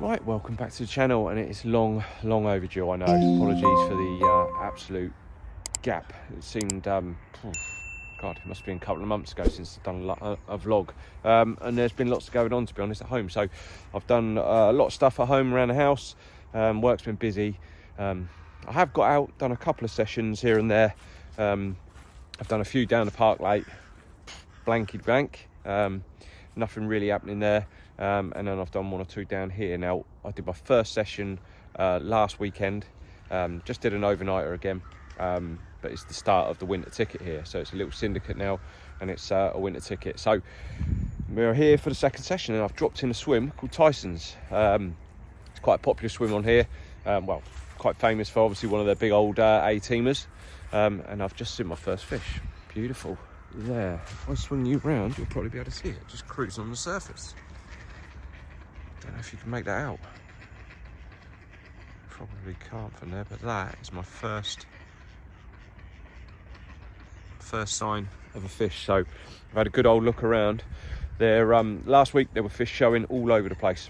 Right, welcome back to the channel, and it's long overdue, I know. Apologies for the absolute gap. It seemed, God, it must have been a couple of months ago since I've done a vlog. And there's been lots going on, to be honest, at home. So I've done a lot of stuff at home around the house. Work's been busy. I have got out, done a couple of sessions here and there. I've done a few down the park late, blanky blank. Nothing really happening there. And then I've done one or two down here. Now, I did my first session last weekend. Just did an overnighter again. But it's the start of the winter ticket here. So it's a little syndicate now, and it's a winter ticket. So we're here for the second session, and I've dropped in a swim called Tyson's. It's quite a popular swim on here. Well, quite famous for obviously one of their big old A-teamers. And I've just seen my first fish. Beautiful. There. If I swing you round, you'll probably be able to see it. Just cruising on the surface. Don't know if you can make that out. Probably can't from there, but that is my first sign of a fish. So I've had a good old look around. There, last week there were fish showing all over the place,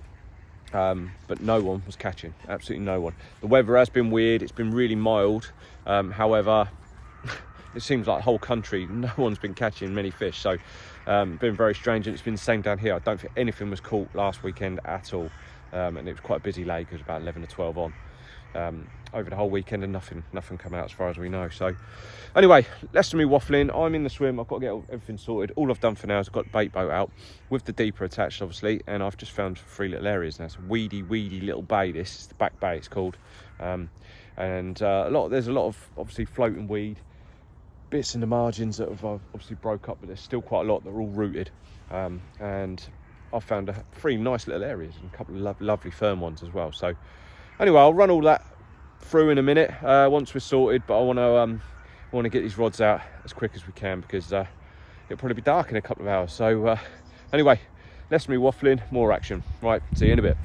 but no one was catching. Absolutely no one. The weather has been weird. It's been really mild. However, it seems like the whole country, no one's been catching many fish. So been very strange, and it's been the same down here. I don't think anything was caught last weekend at all. And it was quite a busy lake. It was about 11 to 12 on over the whole weekend, and nothing come out as far as we know. So anyway, less than me waffling. I'm in the swim. I've got to get everything sorted. All I've done for now is I've got the bait boat out with the deeper attached, obviously, and I've just found 3 little areas. Now it's a weedy little bay. This is the back bay, it's called. There's a lot of obviously floating weed, bits in the margins that have obviously broke up, but there's still quite a lot that are all rooted. And I've found 3 nice little areas and a couple of lovely firm ones as well. So anyway, I'll run all that through in a minute once we're sorted, but I want to get these rods out as quick as we can, because it'll probably be dark in a couple of hours. So anyway, less me waffling, more action. Right, see you in a bit.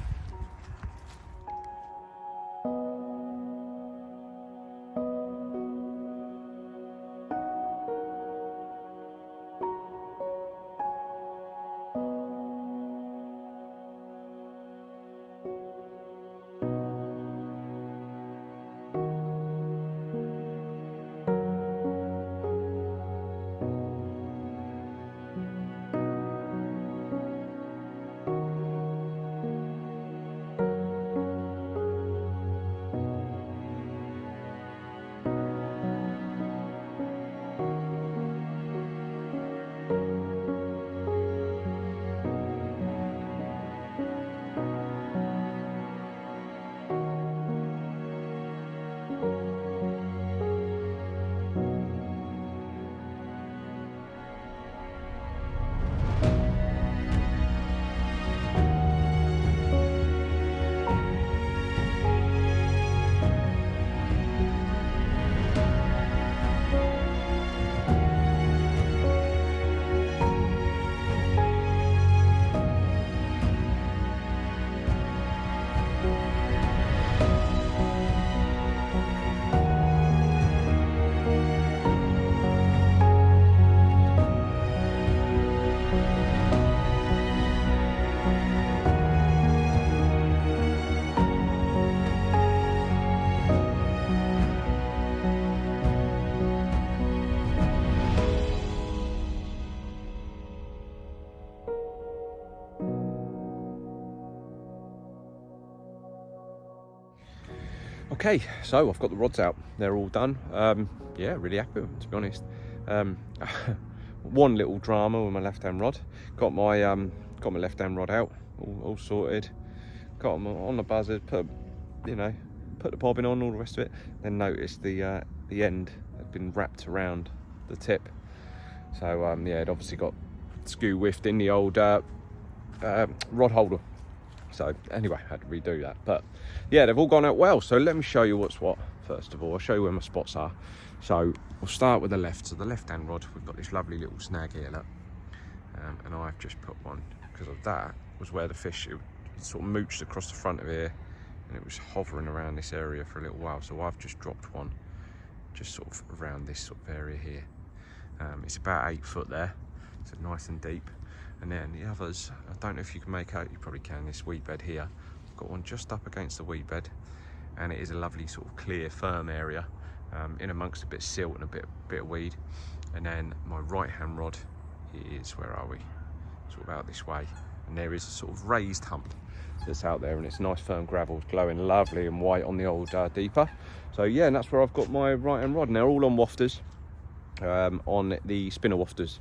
Okay, so I've got the rods out. They're all done. Yeah, really happy with them, to be honest. One little drama with my left-hand rod. Got my left-hand rod out, all sorted. Got them on the buzzard. Put the bobbin on, all the rest of it. Then noticed the end had been wrapped around the tip. So yeah, it obviously got skew whiffed in the old rod holder. So anyway, I had to redo that, but yeah, they've all gone out well. So let me show you what's what. First of all, I'll show you where my spots are. So we'll start with the left. So the left-hand rod, we've got this lovely little snag here, look. And I've just put one, because of that was where the fish, it sort of mooched across the front of here, and it was hovering around this area for a little while. So I've just dropped one, just sort of around this sort of area here. It's about 8 foot there, so nice and deep. And then the others, I don't know if you can make out, you probably can, this weed bed here. I've got one just up against the weed bed, and it is a lovely sort of clear, firm area, in amongst a bit of silt and a bit of weed. And then my right-hand rod is, where are we? Sort of out this way, and there is a sort of raised hump that's out there, and it's nice firm gravel. It's glowing lovely and white on the old deeper. So yeah, and that's where I've got my right-hand rod, and they're all on wafters, on the spinner wafters.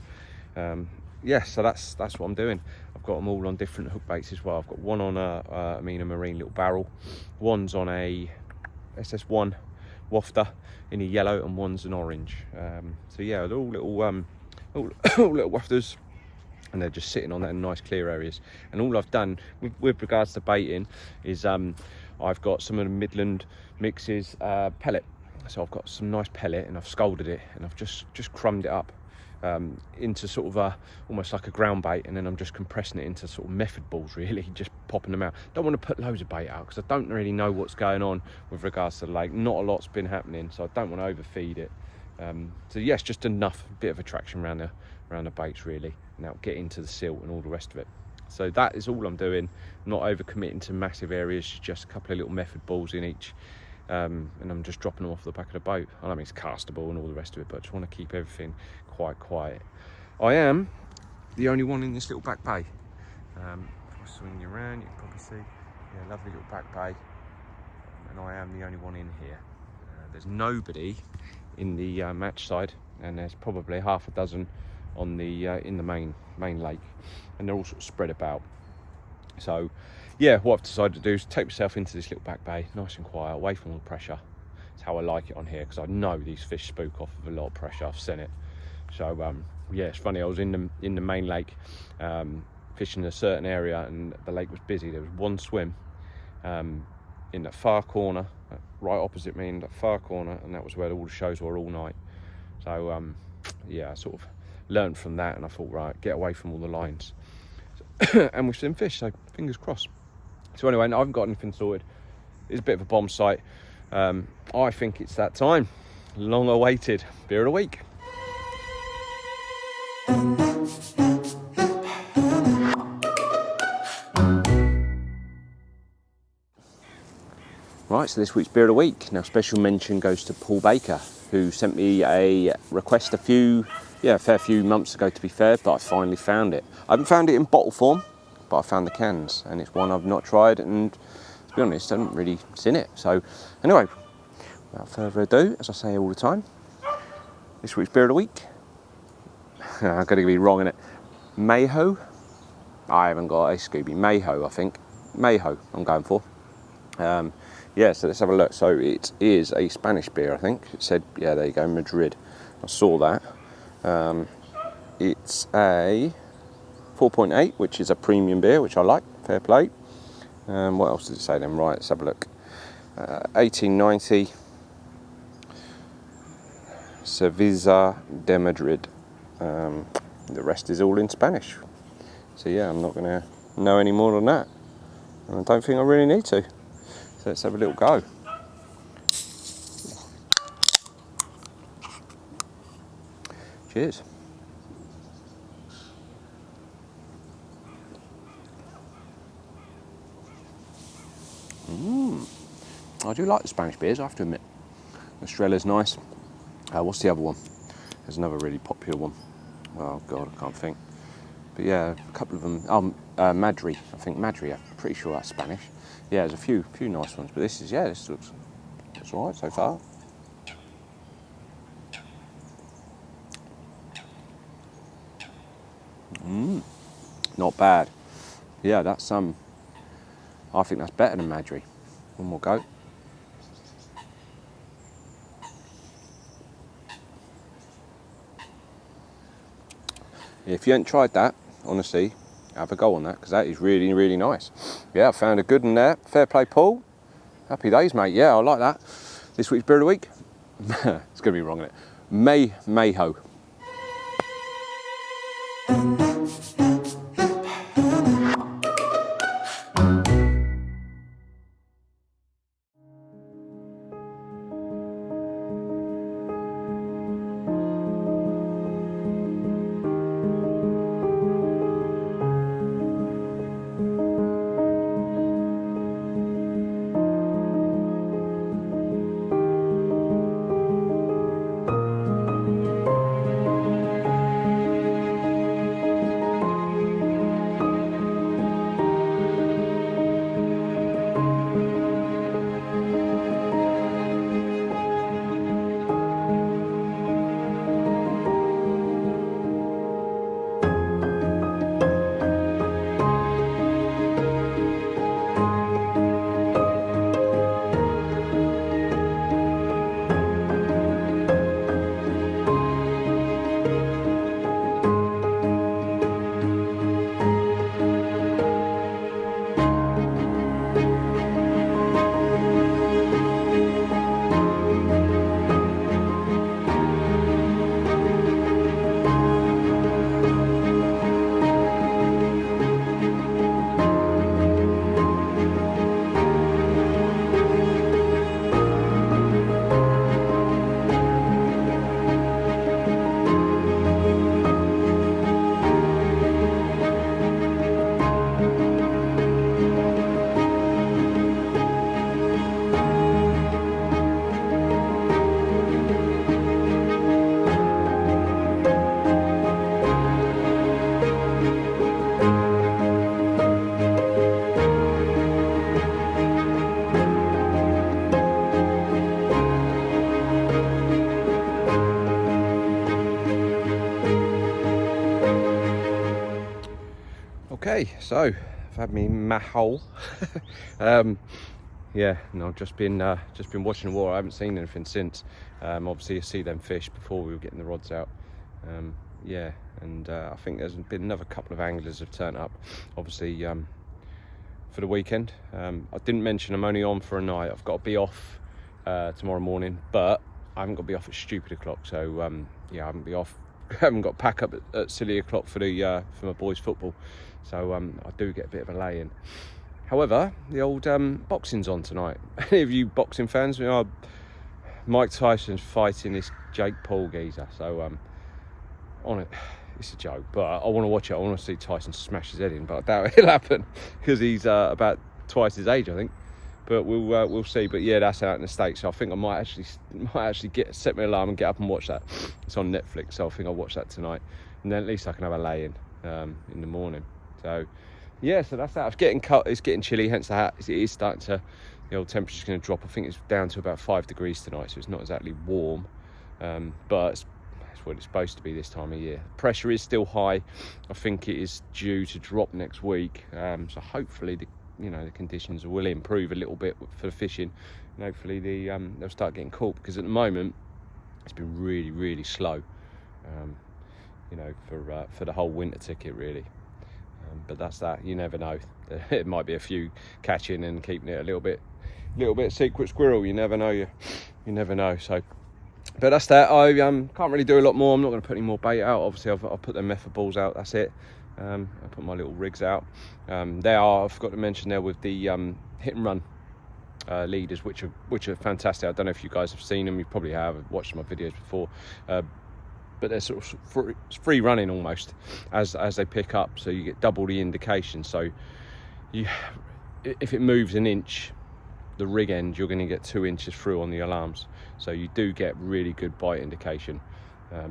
Yeah, so that's what I'm doing. I've got them all on different hook baits as well. I've got one on a marine little barrel, one's on a SS1 wafter in a yellow, and one's an orange. So yeah, they're all little all little wafters, and they're just sitting on that in nice clear areas. And all I've done with regards to baiting is I've got some of the Midland mixes pellet. So I've got some nice pellet, and I've scalded it, and I've just crumbed it up into sort of almost like a ground bait, and then I'm just compressing it into sort of method balls, really, just popping them out. Don't want to put loads of bait out because I don't really know what's going on with regards to the lake. Not a lot's been happening, so I don't want to overfeed it. So yes, just enough, bit of attraction around the baits, really, and that'll get into the silt and all the rest of it. So that is all I'm doing. Not overcommitting to massive areas, just a couple of little method balls in each. And I'm just dropping them off the back of the boat. I know it's castable and all the rest of it, but I just want to keep everything quite quiet. I am the only one in this little back bay. If I swing you around, you can probably see, yeah, lovely little back bay. And I am the only one in here. There's nobody in the match side, and there's probably half a dozen on the in the main lake, and they're all sort of spread about. So yeah, what I've decided to do is take myself into this little back bay, nice and quiet, away from all the pressure. It's how I like it on here, because I know these fish spook off of a lot of pressure. I've seen it. So yeah, it's funny, I was in the main lake fishing in a certain area, and the lake was busy. There was one swim in that far corner, right opposite me, in that far corner, and that was where all the shows were all night. So yeah, I sort of learned from that, and I thought, right, get away from all the lines. And we've seen fish, so fingers crossed. So anyway, I haven't got anything sorted. It's a bit of a bomb site. I think it's that time. Long awaited beer of the week. Right, so this week's beer of the week. Now, special mention goes to Paul Baker, who sent me a request a fair few months ago, to be fair, but I finally found it. I haven't found it in bottle form, but I found the cans, and it's one I've not tried, and to be honest, I haven't really seen it. So anyway, without further ado, as I say all the time, this week's beer of the week. I'm going to be wrong in it. Mayho? I haven't got a Scooby. Mayho, I think. Mayho, I'm going for. Yeah, so let's have a look. So it is a Spanish beer, I think. It said, yeah, there you go, Madrid. I saw that. It's a 4.8, which is a premium beer, which I like. Fair play. What else does it say then? Right, let's have a look. 1890. Cerveza de Madrid. The rest is all in Spanish. So yeah, I'm not going to know any more than that. And I don't think I really need to. So let's have a little go. Cheers. I do like the Spanish beers, I have to admit. Estrella's nice. What's the other one? There's another really popular one. Oh God, I can't think. But yeah, a couple of them. Madri. I think Madri. I'm pretty sure that's Spanish. Yeah, there's a few nice ones. But this looks all right so far. Not bad. Yeah, that's I think that's better than Madri. One more go. If you haven't tried that, honestly, have a go on that, because that is really, really nice. Yeah, I found a good one there. Fair play, Paul. Happy days, mate. Yeah, I like that. This week's beer of the week. It's going to be wrong, isn't it? Mayho. Okay, so I've had me mahole. Yeah, no, I've just been watching the water. I haven't seen anything since. Obviously, you see them fish before we were getting the rods out. Yeah, and I think there's been another couple of anglers have turned up. Obviously, for the weekend. I didn't mention I'm only on for a night. I've got to be off tomorrow morning, but I haven't got to be off at stupid o'clock. So yeah, I haven't be off. I haven't got to pack up at silly o'clock for my boys' football. So I do get a bit of a lay-in. However, the old boxing's on tonight. Any of you boxing fans? You know, Mike Tyson's fighting this Jake Paul geezer. So on it, it's a joke, but I want to watch it. I want to see Tyson smash his head in, but I doubt it'll happen because he's about twice his age, I think. But we'll see. But yeah, that's out in the States, so I think I might actually set my alarm and get up and watch that. It's on Netflix, so I think I'll watch that tonight, and then at least I can have a lay-in in the morning. So yeah, so that's that. It's getting chilly, hence the hat. It is starting to, the old temperature's going to drop. I think it's down to about 5 degrees tonight, so it's not exactly warm, but it's what it's supposed to be this time of year. Pressure is still high. I think it is due to drop next week, so hopefully the conditions will improve a little bit for the fishing, and hopefully they'll start getting caught, because at the moment it's been really, really slow, for the whole winter ticket really. But that's that. You never know. It might be a few catching and keeping it a little bit secret squirrel. You never know. You never know. So, but that's that. I can't really do a lot more. I'm not going to put any more bait out. Obviously, I'll put the method balls out. That's it. I put my little rigs out. I forgot to mention there with the hit and run leaders, which are fantastic. I don't know if you guys have seen them. You probably have. I've watched my videos before. But they're sort of free running almost as they pick up, so you get double the indication. So if it moves an inch, the rig end, you're going to get 2 inches through on the alarms. So you do get really good bite indication. I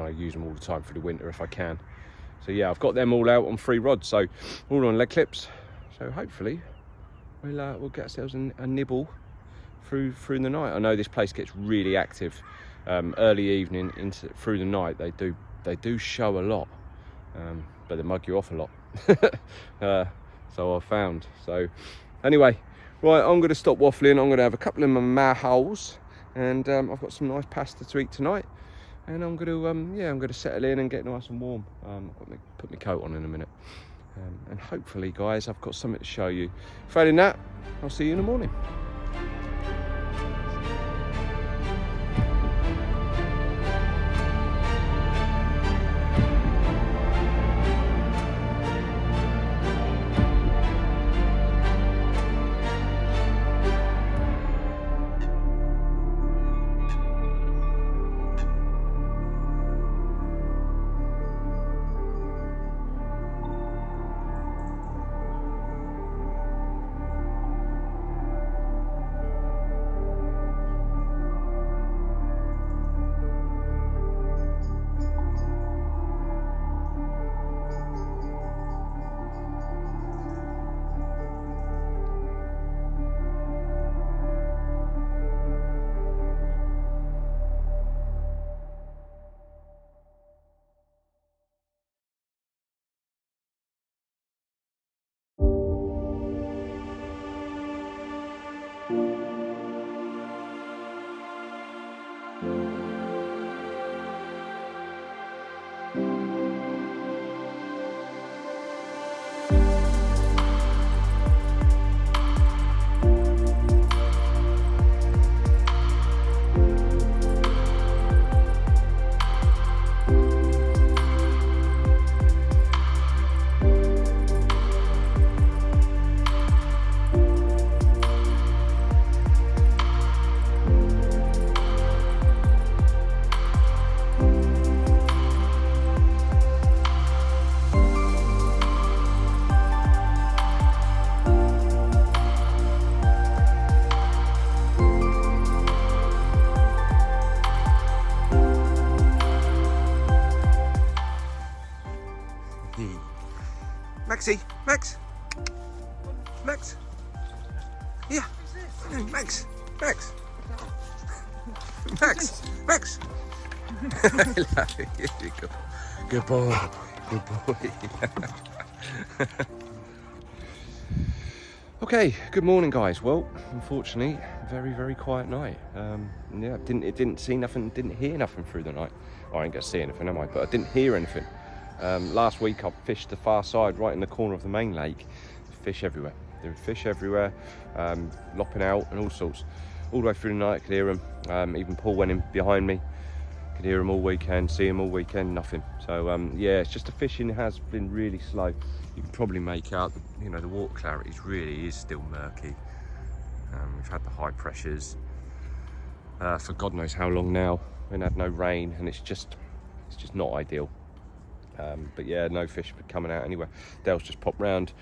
use them all the time for the winter if I can. So yeah, I've got them all out on 3 rods, so all on leg clips. So hopefully we'll get ourselves a nibble through the night. I know this place gets really active. Early evening through the night, they do show a lot, but they mug you off a lot. So I've found. So anyway, right, I'm going to stop waffling. I'm going to have a couple of my maholes, and I've got some nice pasta to eat tonight, and I'm going to settle in and get nice and warm. I've got to put my coat on in a minute, and hopefully, guys, I've got something to show you. Failing that, I'll see you in the morning. Max. Yeah. Max. Good boy. Good boy. Okay, good morning guys. Well, unfortunately, very quiet night. Yeah, didn't see nothing, didn't hear nothing through the night. Oh, I ain't gonna see anything, am I? But I didn't hear anything. Last week I fished the far side, right in the corner of the main lake. Fish everywhere. There were fish everywhere, lopping out and all sorts. All the way through the night I could hear them. Even Paul went in behind me. Could hear them all weekend, see them all weekend, nothing. So yeah, it's just the fishing has been really slow. You can probably make out, the water clarity really is still murky. We've had the high pressures for God knows how long now. We've had no rain, and it's just not ideal. But yeah, no fish coming out anywhere. Dale's just popped round,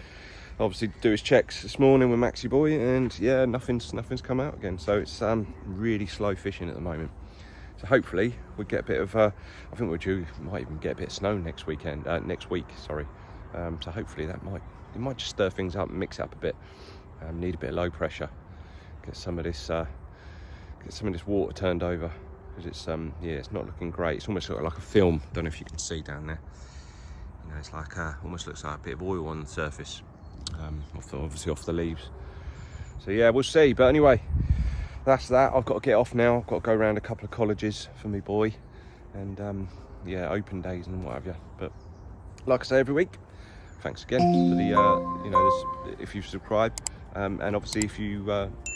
obviously do his checks this morning with Maxie boy, and yeah, nothing's come out again. So it's really slow fishing at the moment. So hopefully we get a bit of, I think we might even get a bit of snow next week. Sorry. So hopefully it might just stir things up and mix it up a bit. Need a bit of low pressure. Get some of this water turned over, because it's it's not looking great. It's almost like a film. Don't know if you can see down there. It's like almost looks like a bit of oil on the surface, obviously off the leaves. So yeah, we'll see. But anyway, that's that. I've got to get off now. I've got to go around a couple of colleges for me boy, and yeah, open days and what have you. But like I say every week, thanks again for the if you subscribe, and obviously if you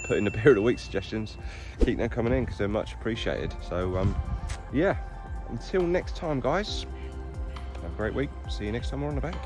put in the beer of the week suggestions, keep them coming in because they're much appreciated. So yeah, until next time guys, have a great week. See you next time we're on the bank.